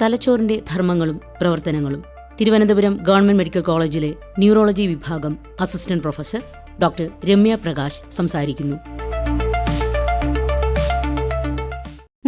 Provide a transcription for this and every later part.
തലച്ചോറിന്റെ ധർമ്മങ്ങളും പ്രവർത്തനങ്ങളും Thiruvananthapuram government medical കോളേജിലെ ന്യൂറോളജി വിഭാഗം assistant professor doctor Ramya Prakash സംസാരിക്കുന്നു.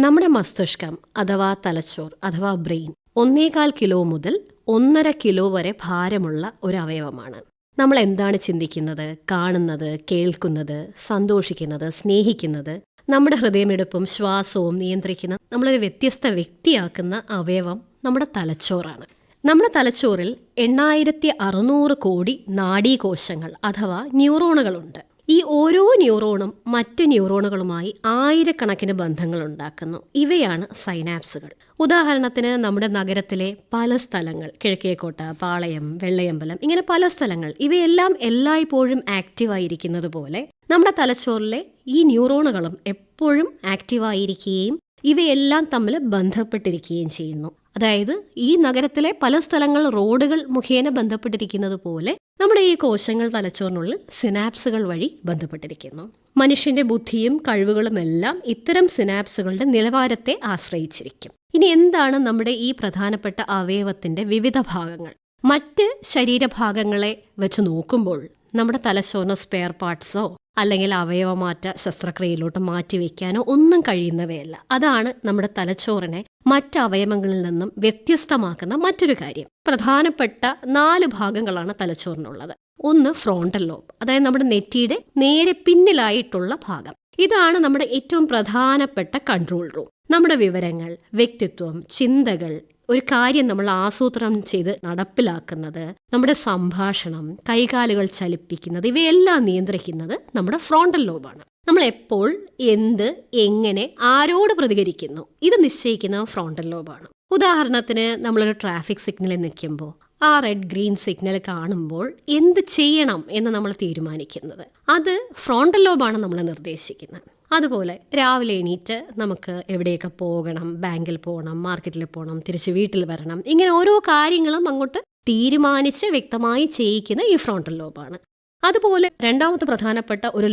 നമ്മുടെ മസ്തിഷ്കം അഥവാ തലച്ചോർ അഥവാ ബ്രെയിൻ 1.25 കിലോ മുതൽ 1.5 കിലോ വരെ ഭാരമുള്ള ഒരു അവയവമാണ്. നമ്മൾ എന്താണ് ചിന്തിക്കുന്നത്, കാണുന്നത്, കേൾക്കുന്നത്, സന്തോഷിക്കുന്നത്, സ്നേഹിക്കുന്നത്, നമ്മുടെ ഹൃദയമിടിപ്പും ശ്വാസവും നിയന്ത്രിക്കുന്ന നമ്മളൊരു വ്യത്യസ്ത വ്യക്തിയാക്കുന്ന അവയവം നമ്മുടെ തലച്ചോറാണ്. നമ്മുടെ തലച്ചോറിൽ 8600 കോടി നാഡീകോശങ്ങൾ അഥവാ ന്യൂറോണുകളുണ്ട്. ഈ ഓരോ ന്യൂറോണും മറ്റു ന്യൂറോണുകളുമായി ആയിരക്കണക്കിന് ബന്ധങ്ങൾ ഉണ്ടാക്കുന്നു. ഇവയാണ് സൈനാപ്സുകൾ. ഉദാഹരണത്തിന് നമ്മുടെ നഗരത്തിലെ പല സ്ഥലങ്ങൾ, കിഴക്കേക്കോട്ട, പാളയം, വെള്ളയമ്പലം, ഇങ്ങനെ പല സ്ഥലങ്ങൾ, ഇവയെല്ലാം എല്ലായ്പ്പോഴും ആക്റ്റീവായിരിക്കുന്നത് പോലെ നമ്മുടെ തലച്ചോറിലെ ഈ ന്യൂറോണുകളും എപ്പോഴും ആക്റ്റീവായിരിക്കുകയും ഇവയെല്ലാം തമ്മിൽ ബന്ധപ്പെട്ടിരിക്കുകയും ചെയ്യുന്നു. അതായത് ഈ നഗരത്തിലെ പല സ്ഥലങ്ങൾ റോഡുകൾ മുഖേന ബന്ധപ്പെട്ടിരിക്കുന്നത് പോലെ നമ്മുടെ ഈ കോശങ്ങൾ തലച്ചോറിനുള്ളിൽ സിനാപ്സുകൾ വഴി ബന്ധപ്പെട്ടിരിക്കുന്നു. മനുഷ്യന്റെ ബുദ്ധിയും കഴിവുകളും എല്ലാം ഇത്തരം സിനാപ്സുകളുടെ നിലവാരത്തെ ആശ്രയിച്ചിരിക്കും. ഇനി എന്താണ് നമ്മുടെ ഈ പ്രധാനപ്പെട്ട അവയവത്തിന്റെ വിവിധ ഭാഗങ്ങൾ? മറ്റ് ശരീരഭാഗങ്ങളെ വെച്ച് നോക്കുമ്പോൾ നമ്മുടെ തലച്ചോറിന് സ്പെയർ പാർട്സോ അല്ലെങ്കിൽ അവയവമാറ്റ ശസ്ത്രക്രിയയിലോട്ട് മാറ്റിവെക്കാനോ ഒന്നും കഴിയുന്നവയല്ല. അതാണ് നമ്മുടെ തലച്ചോറിനെ മറ്റ് അവയവങ്ങളിൽ നിന്നും വ്യത്യസ്തമാക്കുന്ന മറ്റൊരു കാര്യം. പ്രധാനപ്പെട്ട 4 ഭാഗങ്ങളാണ് തലച്ചോറിനുള്ളത്. ഒന്ന് ഫ്രോണ്ടൽ ലോബ്, അതായത് നമ്മുടെ നെറ്റിയുടെ നേരെ പിന്നിലായിട്ടുള്ള ഭാഗം. ഇതാണ് നമ്മുടെ ഏറ്റവും പ്രധാനപ്പെട്ട കൺട്രോൾ റൂം. നമ്മുടെ വിവരങ്ങൾ, വ്യക്തിത്വം, ചിന്തകൾ, ഒരു കാര്യം നമ്മൾ ആസൂത്രണം ചെയ്ത് നടപ്പിലാക്കുന്നത്, നമ്മുടെ സംഭാഷണം, കൈകാലുകൾ ചലിപ്പിക്കുന്നത്, ഇവയെല്ലാം നിയന്ത്രിക്കുന്നത് നമ്മുടെ ഫ്രോണ്ടൽ ലോബാണ്. നമ്മൾ എപ്പോൾ, എന്ത്, എങ്ങനെ, ആരോട് പ്രതികരിക്കുന്നു, ഇത് നിശ്ചയിക്കുന്ന ഫ്രോണ്ടൽ ലോബാണ്. ഉദാഹരണത്തിന് നമ്മളൊരു ട്രാഫിക് സിഗ്നലിൽ നിൽക്കുമ്പോൾ ആ റെഡ് ഗ്രീൻ സിഗ്നൽ കാണുമ്പോൾ എന്ത് ചെയ്യണം എന്ന് നമ്മൾ തീരുമാനിക്കുന്നത് അത് ഫ്രോണ്ടൽ ലോബാണ് നമ്മളെ നിർദ്ദേശിക്കുന്നത്. അതുപോലെ രാവിലെ എണീറ്റ് നമുക്ക് എവിടെയൊക്കെ പോകണം, ബാങ്കിൽ പോകണം, മാർക്കറ്റിൽ പോകണം, തിരിച്ച് വീട്ടിൽ വരണം, ഇങ്ങനെ ഓരോ കാര്യങ്ങളും അങ്ങോട്ട് തീരുമാനിച്ച് വ്യക്തമായി ചെയ്യിക്കുന്ന ഈ ഫ്രോണ്ടൽ ലോബാണ്. അതുപോലെ രണ്ടാമത്തെ പ്രധാനപ്പെട്ട ഒരു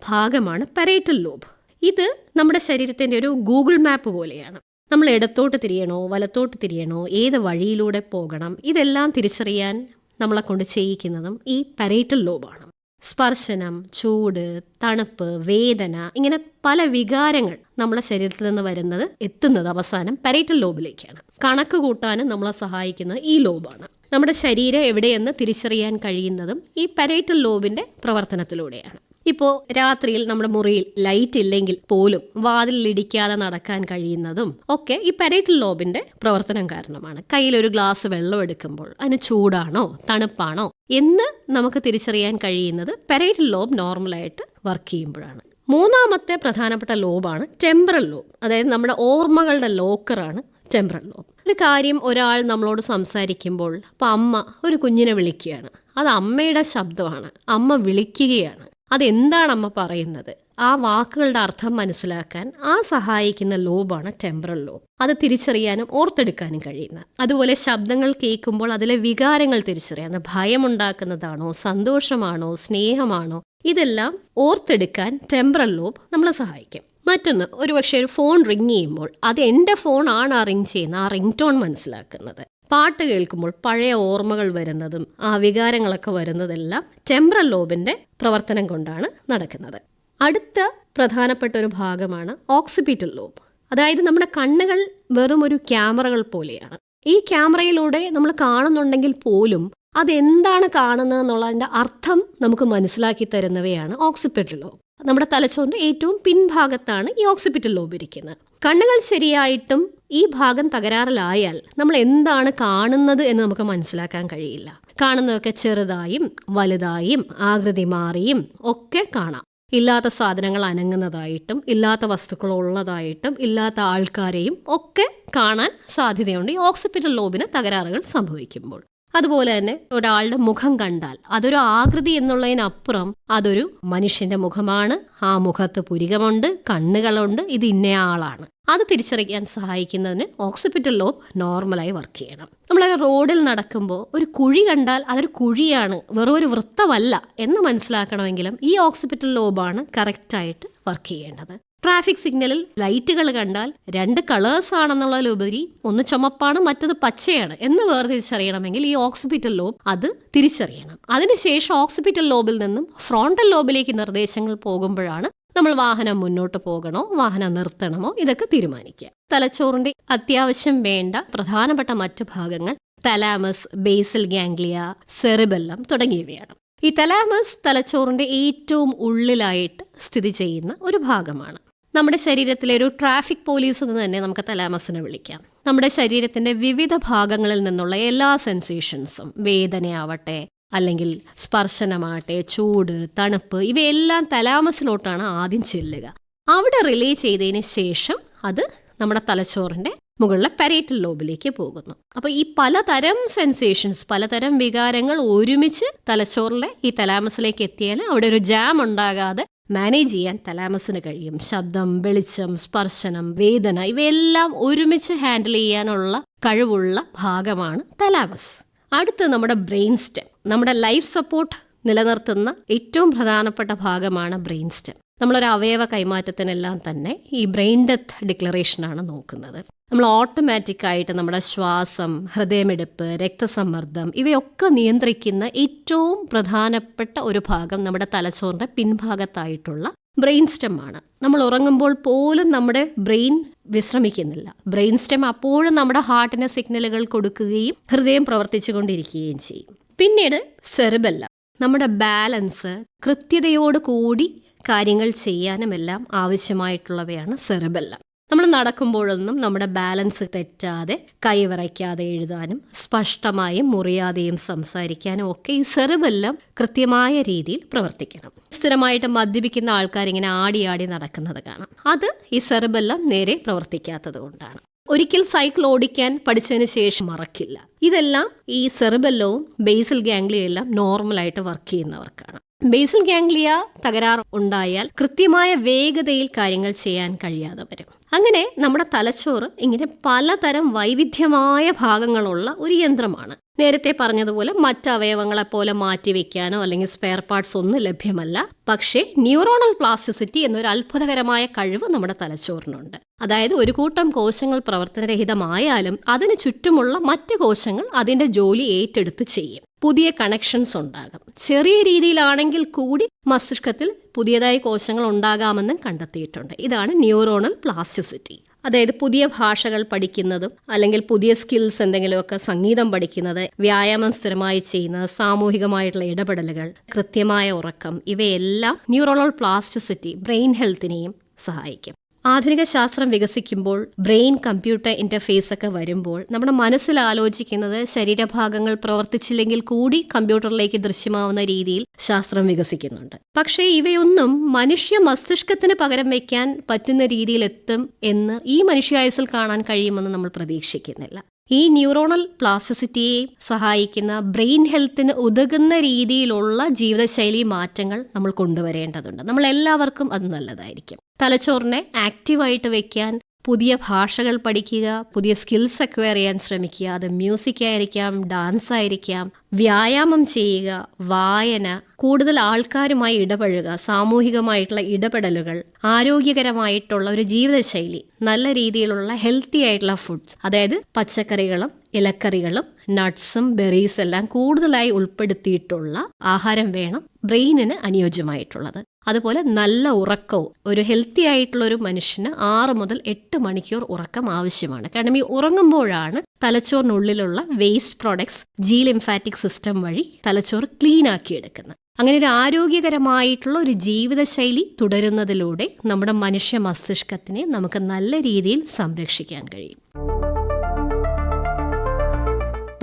ഭാഗമാണ് പാരേറ്റൽ ലോബ്. ഇത് നമ്മുടെ ശരീരത്തിൻ്റെ ഒരു ഗൂഗിൾ മാപ്പ് പോലെയാണ്. നമ്മൾ ഇടത്തോട്ട് തിരിയണോ വലത്തോട്ട് തിരിയണോ, ഏത് വഴിയിലൂടെ പോകണം, ഇതെല്ലാം തിരിച്ചറിയാൻ നമ്മളെ കൊണ്ട് ചെയ്യിക്കുന്നതും ഈ പാരേറ്റൽ ലോബാണ്. സ്പർശനം, ചൂട്, തണുപ്പ്, വേദന, ഇങ്ങനെ പല വികാരങ്ങൾ നമ്മുടെ ശരീരത്തിൽ നിന്ന് എത്തുന്നത് അവസാനം പാരേറ്റൽ ലോബിലേക്കാണ്. കണക്ക് കൂട്ടാനും നമ്മളെ സഹായിക്കുന്നത് ഈ ലോബാണ്. നമ്മുടെ ശരീരം എവിടെയെന്ന് തിരിച്ചറിയാൻ കഴിയുന്നതും ഈ പാരേറ്റൽ ലോബിന്റെ പ്രവർത്തനത്തിലൂടെയാണ്. ഇപ്പോൾ രാത്രിയിൽ നമ്മുടെ മുറിയിൽ ലൈറ്റ് ഇല്ലെങ്കിൽ പോലും വാതിലിൽ ഇടിക്കാതെ നടക്കാൻ കഴിയുന്നതും ഒക്കെ ഈ പാരേറ്റൽ ലോബിന്റെ പ്രവർത്തനം കാരണമാണ്. കയ്യിലൊരു ഗ്ലാസ് വെള്ളം എടുക്കുമ്പോൾ അതിന് ചൂടാണോ തണുപ്പാണോ എന്ന് നമുക്ക് തിരിച്ചറിയാൻ കഴിയുന്നത് പാരേറ്റൽ ലോബ് നോർമലായിട്ട് വർക്ക് ചെയ്യുമ്പോഴാണ്. മൂന്നാമത്തെ പ്രധാനപ്പെട്ട ലോബാണ് ടെമ്പറൽ ലോബ്. അതായത് നമ്മുടെ ഓർമ്മകളുടെ ലോക്കറാണ് ടെമ്പറൽ ലോബ്. ഒരു കാര്യം ഒരാൾ നമ്മളോട് സംസാരിക്കുമ്പോൾ, അപ്പോൾ അമ്മ ഒരു കുഞ്ഞിനെ വിളിക്കുകയാണ്, അത് അമ്മയുടെ ശബ്ദമാണ്, അമ്മ വിളിക്കുകയാണ്. അതെന്താണ് അമ്മ പറയുന്നത്, ആ വാക്കുകളുടെ അർത്ഥം മനസ്സിലാക്കാൻ സഹായിക്കുന്ന ലോബാണ് ടെമ്പറൽ ലോബ്. അത് തിരിച്ചറിയാനും ഓർത്തെടുക്കാനും കഴിയുന്ന. അതുപോലെ ശബ്ദങ്ങൾ കേൾക്കുമ്പോൾ അതിലെ വികാരങ്ങൾ തിരിച്ചറിയാൻ, ഭയമുണ്ടാക്കുന്നതാണോ സന്തോഷമാണോ സ്നേഹമാണോ, ഇതെല്ലാം ഓർത്തെടുക്കാൻ ടെമ്പറൽ ലോബ് നമ്മളെ സഹായിക്കും. മറ്റൊന്ന്, ഒരുപക്ഷെ ഒരു ഫോൺ റിങ് ചെയ്യുമ്പോൾ അത് എൻ്റെ ഫോൺ ആണ് ആ റിങ് ചെയ്യുന്ന ആ റിങ് ടോൺ മനസ്സിലാക്കുന്നത്. പാട്ട് കേൾക്കുമ്പോൾ പഴയ ഓർമ്മകൾ വരുന്നതും ആ വികാരങ്ങളൊക്കെ വരുന്നതെല്ലാം ടെമ്പറൽ ലോബിന്റെ പ്രവർത്തനം കൊണ്ടാണ് നടക്കുന്നത്. അടുത്ത പ്രധാനപ്പെട്ട ഒരു ഭാഗമാണ് ഓക്സിപിറ്റൽ ലോബ്. അതായത് നമ്മുടെ കണ്ണുകൾ വെറും ഒരു ക്യാമറകൾ പോലെയാണ്. ഈ ക്യാമറയിലൂടെ നമ്മൾ കാണുന്നുണ്ടെങ്കിൽ പോലും അതെന്താണ് കാണുന്നത് എന്നുള്ളതിൻ്റെ അർത്ഥം നമുക്ക് മനസ്സിലാക്കി തരുന്നവയാണ് ഓക്സിപിറ്റൽ ലോബ്. നമ്മുടെ തലച്ചോറിന്റെ ഏറ്റവും പിൻഭാഗത്താണ് ഈ ഓക്സിപിറ്റൽ ലോബ് ഇരിക്കുന്നത്. കണ്ണുകൾ ശരിയായിട്ടും ഈ ഭാഗം തകരാറിലായാൽ നമ്മൾ എന്താണ് കാണുന്നത് എന്ന് നമുക്ക് മനസ്സിലാക്കാൻ കഴിയില്ല. കാണുന്നതൊക്കെ ചെറുതായും വലുതായും ആകൃതി മാറിയും ഒക്കെ കാണാം. ഇല്ലാത്ത സാധനങ്ങൾ അനങ്ങുന്നതായിട്ടും ഇല്ലാത്ത വസ്തുക്കൾ ഉള്ളതായിട്ടും ഇല്ലാത്ത ആൾക്കാരെയും ഒക്കെ കാണാൻ സാധ്യതയുണ്ട് ഈ ഓക്സിപിറ്റൽ ലോബിന് തകരാറുകൾ സംഭവിക്കുമ്പോൾ. അതുപോലെ തന്നെ ഒരാളുടെ മുഖം കണ്ടാൽ അതൊരു ആകൃതി എന്നുള്ളതിനപ്പുറം അതൊരു മനുഷ്യന്റെ മുഖമാണ്, ആ മുഖത്ത് പുരികമുണ്ട്, കണ്ണുകളുണ്ട്, ഇത് ഇന്നയാളാണ്. അത് തിരിച്ചറിയാൻ സഹായിക്കുന്നതിന് ഓക്സിപിറ്റൽ ലോബ് നോർമലായി വർക്ക് ചെയ്യണം. നമ്മളൊരു റോഡിൽ നടക്കുമ്പോൾ ഒരു കുഴി കണ്ടാൽ അതൊരു കുഴിയാണ്, വെറും ഒരു വൃത്തമല്ല എന്ന് മനസ്സിലാക്കണമെങ്കിലും ഈ ഓക്സിപിറ്റൽ ലോബാണ് കറക്റ്റായിട്ട് വർക്ക് ചെയ്യേണ്ടത്. ട്രാഫിക് സിഗ്നലിൽ ലൈറ്റുകൾ കണ്ടാൽ 2 കളേഴ്സ് ആണെന്നുള്ളതിലുപരി ഒന്ന് ചുമപ്പാണ് മറ്റത് പച്ചയാണ് എന്ന് വേർതിരിച്ചറിയണമെങ്കിൽ ഈ ഓക്സിപിറ്റൽ ലോബ് അത് തിരിച്ചറിയണം. അതിനുശേഷം ഓക്സിപിറ്റൽ ലോബിൽ നിന്നും ഫ്രോണ്ടൽ ലോബിലേക്ക് നിർദ്ദേശങ്ങൾ പോകുമ്പോഴാണ് നമ്മൾ വാഹനം മുന്നോട്ട് പോകണോ വാഹനം നിർത്തണമോ ഇതൊക്കെ തീരുമാനിക്കുക. തലച്ചോറിന്റെ അത്യാവശ്യം വേണ്ട പ്രധാനപ്പെട്ട മറ്റു ഭാഗങ്ങൾ തലാമസ്, ബേസൽ ഗാംഗ്ലിയ, സെറിബെല്ലം തുടങ്ങിയവയാണ്. ഈ തലാമസ് തലച്ചോറിന്റെ ഏറ്റവും ഉള്ളിലായിട്ട് സ്ഥിതി ചെയ്യുന്ന ഒരു ഭാഗമാണ്. നമ്മുടെ ശരീരത്തിലെ ഒരു ട്രാഫിക് പോലീസ് എന്ന് തന്നെ നമുക്ക് തലാമസിനെ വിളിക്കാം. നമ്മുടെ ശരീരത്തിന്റെ വിവിധ ഭാഗങ്ങളിൽ നിന്നുള്ള എല്ലാ സെൻസേഷൻസും, വേദനയാവട്ടെ അല്ലെങ്കിൽ സ്പർശനമാവട്ടെ, ചൂട്, തണുപ്പ്, ഇവയെല്ലാം തലാമസിലോട്ടാണ് ആദ്യം ചെല്ലുക. അവിടെ റിലേ ചെയ്തതിന് ശേഷം അത് നമ്മുടെ തലച്ചോറിന്റെ മുകളിലെ പാരേറ്റൽ ലോബിലേക്ക് പോകുന്നു. അപ്പോൾ ഈ പലതരം സെൻസേഷൻസ്, പലതരം വികാരങ്ങൾ ഒരുമിച്ച് തലച്ചോറിലെ ഈ തലാമസിലേക്ക് എത്തിയാൽ അവിടെ ഒരു ജാം ഉണ്ടാകാതെ മാനേജ് ചെയ്യാൻ തലാമസിന് കഴിയും. ശബ്ദം, വെളിച്ചം, സ്പർശനം, വേദന ഇവയെല്ലാം ഒരുമിച്ച് ഹാൻഡിൽ ചെയ്യാനുള്ള കഴിവുള്ള ഭാഗമാണ് തലാമസ്. അടുത്ത് നമ്മുടെ ബ്രെയിൻ സ്റ്റെം. നമ്മുടെ ലൈഫ് സപ്പോർട്ട് നിലനിർത്തുന്ന ഏറ്റവും പ്രധാനപ്പെട്ട ഭാഗമാണ് ബ്രെയിൻ സ്റ്റെം. നമ്മളൊരു അവയവ കൈമാറ്റത്തിനെല്ലാം തന്നെ ഈ ബ്രെയിൻ ഡെത്ത് ഡിക്ലറേഷനാണ് നോക്കുന്നത്. നമ്മൾ ഓട്ടോമാറ്റിക്കായിട്ട് നമ്മുടെ ശ്വാസം, ഹൃദയമിടിപ്പ്, രക്തസമ്മർദ്ദം ഇവയൊക്കെ നിയന്ത്രിക്കുന്ന ഏറ്റവും പ്രധാനപ്പെട്ട ഒരു ഭാഗം നമ്മുടെ തലച്ചോറിന്റെ പിൻഭാഗത്തായിട്ടുള്ള ബ്രെയിൻ സ്റ്റെം ആണ്. നമ്മൾ ഉറങ്ങുമ്പോൾ പോലും നമ്മുടെ ബ്രെയിൻ വിശ്രമിക്കുന്നില്ല. ബ്രെയിൻ സ്റ്റെം അപ്പോഴും നമ്മുടെ ഹാർട്ടിന് സിഗ്നലുകൾ കൊടുക്കുകയും ഹൃദയം പ്രവർത്തിച്ചു കൊണ്ടിരിക്കുകയും ചെയ്യും. പിന്നീട് സെറിബെല്ലം, നമ്മുടെ ബാലൻസ്, കൃത്യതയോട് കൂടി കാര്യങ്ങൾ ചെയ്യാനുമെല്ലാം ആവശ്യമായിട്ടുള്ളവയാണ് സെറിബെല്ലം. നമ്മൾ നടക്കുമ്പോഴൊന്നും നമ്മുടെ ബാലൻസ് തെറ്റാതെ, കൈവിറയ്ക്കാതെ എഴുതാനും സ്പഷ്ടമായും മുറിയാതെയും സംസാരിക്കാനും ഒക്കെ ഈ സെറിബെല്ലം കൃത്യമായ രീതിയിൽ പ്രവർത്തിക്കണം. സ്ഥിരമായിട്ട് മദ്യപിക്കുന്ന ആൾക്കാരിങ്ങനെ ആടി നടക്കുന്നത് കാണാം. അത് ഈ സെറിബെല്ലം നേരെ പ്രവർത്തിക്കാത്തത് കൊണ്ടാണ്. ഒരിക്കൽ സൈക്കിൾ ഓടിക്കാൻ പഠിച്ചതിന് ശേഷം മറക്കില്ല. ഇതെല്ലാം ഈ സെറിബെല്ലവും ബേസൽ ഗാംഗ്ലിയ എല്ലാം നോർമലായിട്ട് വർക്ക് ചെയ്യുന്നവർക്കാണ്. ബേസൽ ഗാംഗ്ലിയ തകരാർ ഉണ്ടായാൽ കൃത്യമായ വേഗതയിൽ കാര്യങ്ങൾ ചെയ്യാൻ കഴിയാതെ വരും. അങ്ങനെ നമ്മുടെ തലച്ചോറ് ഇങ്ങനെ പലതരം വൈവിധ്യമായ ഭാഗങ്ങളുള്ള ഒരു യന്ത്രമാണ്. നേരത്തെ പറഞ്ഞതുപോലെ മറ്റ് അവയവങ്ങളെപ്പോലെ മാറ്റിവെക്കാനോ അല്ലെങ്കിൽ സ്പെയർ പാർട്സ് ഒന്നും ലഭ്യമല്ല. പക്ഷേ ന്യൂറോണൽ പ്ലാസ്റ്റിസിറ്റി എന്നൊരു അത്ഭുതകരമായ കഴിവ് നമ്മുടെ തലച്ചോറിനുണ്ട്. അതായത് ഒരു കൂട്ടം കോശങ്ങൾ പ്രവർത്തനരഹിതമായാലും അതിന് ചുറ്റുമുള്ള മറ്റ് കോശങ്ങൾ അതിന്റെ ജോലി ഏറ്റെടുത്ത് ചെയ്യും. പുതിയ കണക്ഷൻസ് ഉണ്ടാകും. ചെറിയ രീതിയിലാണെങ്കിൽ കൂടി മസ്തിഷ്കത്തിൽ പുതിയതായി കോശങ്ങൾ ഉണ്ടാകാമെന്നും കണ്ടെത്തിയിട്ടുണ്ട്. ഇതാണ് ന്യൂറോണൽ പ്ലാസ്റ്റിസിറ്റി. അതായത് പുതിയ ഭാഷകൾ പഠിക്കുന്നതും അല്ലെങ്കിൽ പുതിയ സ്കിൽസ് എന്തെങ്കിലുമൊക്കെ, സംഗീതം പഠിക്കുന്നത്, വ്യായാമം സ്ഥിരമായി ചെയ്യുന്നത്, സാമൂഹികമായിട്ടുള്ള ഇടപെടലുകൾ, കൃത്യമായ ഉറക്കം, ഇവയെല്ലാം ന്യൂറോണൽ പ്ലാസ്റ്റിസിറ്റി, ബ്രെയിൻ ഹെൽത്തിനെയും സഹായിക്കും. ആധുനിക ശാസ്ത്രം വികസിക്കുമ്പോൾ, ബ്രെയിൻ കമ്പ്യൂട്ടർ ഇന്റർഫേസ് ഒക്കെ വരുമ്പോൾ നമ്മുടെ മനസ്സിൽ ആലോചിക്കുന്നത് ശരീരഭാഗങ്ങൾ പ്രവർത്തിച്ചില്ലെങ്കിൽ കൂടി കമ്പ്യൂട്ടറിലേക്ക് ദൃശ്യമാവുന്ന രീതിയിൽ ശാസ്ത്രം വികസിക്കുന്നുണ്ട്. പക്ഷേ ഇവയൊന്നും മനുഷ്യ മസ്തിഷ്കത്തിന് പകരം വയ്ക്കാൻ പറ്റുന്ന രീതിയിൽ എത്തും എന്ന് ഈ മനുഷ്യായുസ്സിൽ കാണാൻ കഴിയുമെന്ന് നമ്മൾ പ്രതീക്ഷിക്കുന്നില്ല. ഈ ന്യൂറോണൽ പ്ലാസ്റ്റിസിറ്റിയെ സഹായിക്കുന്ന, ബ്രെയിൻ ഹെൽത്തിന് ഉതകുന്ന രീതിയിലുള്ള ജീവിതശൈലി മാറ്റങ്ങൾ നമ്മൾ കൊണ്ടുവരേണ്ടതുണ്ട്. നമ്മൾ എല്ലാവർക്കും അത് നല്ലതായിരിക്കും. തലച്ചോറിനെ ആക്റ്റീവായിട്ട് വെക്കാൻ പുതിയ ഭാഷകൾ പഠിക്കുക, പുതിയ സ്കിൽസ് അക്വയർ ചെയ്യാൻ ശ്രമിക്കുക. അത് മ്യൂസിക് ആയിരിക്കാം, ഡാൻസ് ആയിരിക്കാം, വ്യായാമം ചെയ്യുക, വായന, കൂടുതൽ ആൾക്കാരുമായി ഇടപഴകുക, സാമൂഹികമായിട്ടുള്ള ഇടപെടലുകൾ, ആരോഗ്യകരമായിട്ടുള്ള ഒരു ജീവിതശൈലി, നല്ല രീതിയിലുള്ള ഹെൽത്തി ആയിട്ടുള്ള ഫുഡ്സ്, അതായത് പച്ചക്കറികളും ഇലക്കറികളും നട്ട്സും ബെറീസ് എല്ലാം കൂടുതലായി ഉൾപ്പെടുത്തിയിട്ടുള്ള ആഹാരം വേണം ബ്രെയിനിന് അനുയോജ്യമായിട്ടുള്ളത്. അതുപോലെ നല്ല ഉറക്കവും. ഒരു ഹെൽത്തി ആയിട്ടുള്ള ഒരു മനുഷ്യന് 6 മുതൽ 8 മണിക്കൂർ ഉറക്കം ആവശ്യമാണ്. കാരണം ഈ ഉറങ്ങുമ്പോഴാണ് തലച്ചോറിനുള്ളിലുള്ള waste products glymphatic system വഴി തലച്ചോറ് ക്ലീൻ ആക്കിയെടുക്കുന്നത്. അങ്ങനെ ഒരു ആരോഗ്യകരമായിട്ടുള്ള ഒരു ജീവിതശൈലി തുടരുന്നതിലൂടെ നമ്മുടെ മനുഷ്യ മസ്തിഷ്കത്തിനെ നമുക്ക് നല്ല രീതിയിൽ സംരക്ഷിക്കാൻ കഴിയും.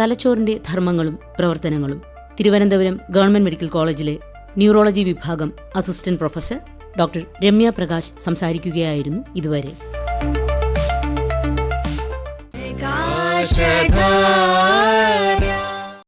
തലച്ചോറിന്റെ ധർമ്മങ്ങളും പ്രവർത്തനങ്ങളും തിരുവനന്തപുരം ഗവൺമെന്റ് മെഡിക്കൽ കോളേജിലെ ന്യൂറോളജി വിഭാഗം assistant professor doctor Ramya Prakash സംസാരിക്കുകയായിരുന്നു ഇതുവരെ. ആകാശധാര